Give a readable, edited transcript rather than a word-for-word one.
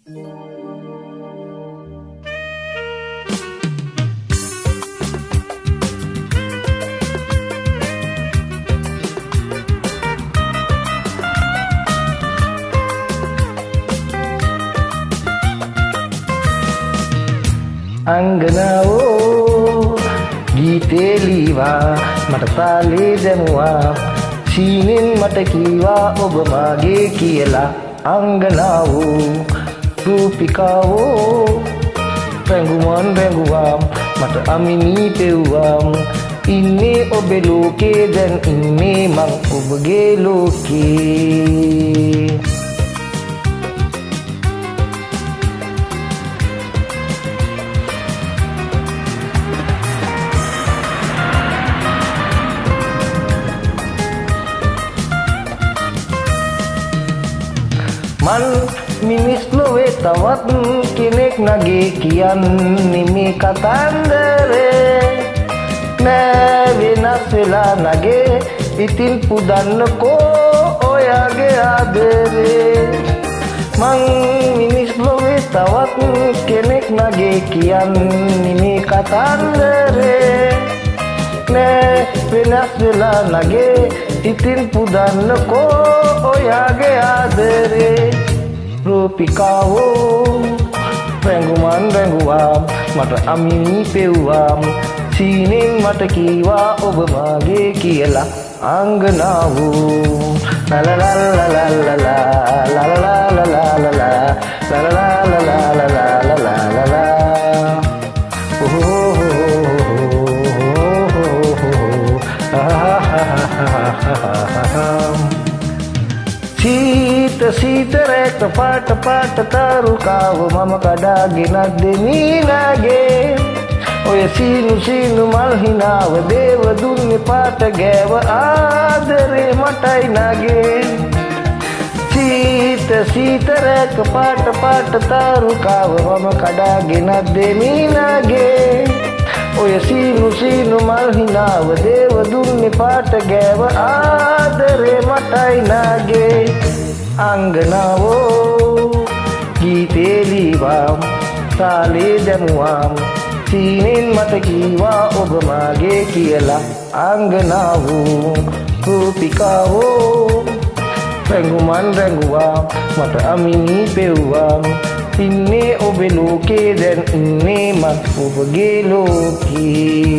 අංගනාවෝ ගීතේ ලීවා මට තාලේ දැමුවා සීනෙන් මට කීවා ඔබ මාගේ කියලා අංගනාවෝ රූපිකාවෝ රැඟුමන් රැඟුවාම් මට අමිනී පෙව්වාම් ඉන්නේ ඔබේ ලෝකේ දැන් ඉන්නේ මං ඔබගේ ලෝකේ මන් මිනිස් ලොවේ තවත් කෙනෙක් නගේ කියන්නේ මේ කතන්දරේ නෑ වෙනස් වෙලා නගේ ඉතින් පුදන්නකෝ ඔයාගේ ආදරේ මං මිනිස් ලොවේ තවත් කෙනෙක් නගේ කියන්නේ මේ කතන්දරේ නෑ වෙනස් වෙලා නගේ ඉතින් පුදන්නකෝ ඔයාගේ ආදරේ රූපිකාවෝ රැඟුමන් රැඟුවාම් මට අමිනී පෙව්වාම් සීනෙන් මට කීවා ඔබ මාගේ කියලා අංගනාවෝ සීතරේක පාට පාට තරුකාව මම කඩාගෙනත් දෙමීනාගේ ඔය සීනු මල් හිනාව දේව දුන්නේ පාට ගෑව ආදරේ මටයි නගේ සීතරේක පාට පාට තරුකාව මම කඩාගෙනත් දෙමීනාගේ ඔය සීනු මල් හිනාව දේව දුන්නේ පාට ගෑව ආදරේ මටයි නගේ අංගනාවෝ ගීතේ ලීවාම් තාලේ දැමුවාම් සීනෙන් මට කීවා ඔබ මාගේ කියලා අංගනාවෝ රූපිකාවෝ රැඟුමන් රැඟුවාම් මට අමිනී පෙව්වාම් ඉන්නේ ඔබේ ලෝකේ දැන් ඉන්නේ මත් ඔබගේ ලෝකේ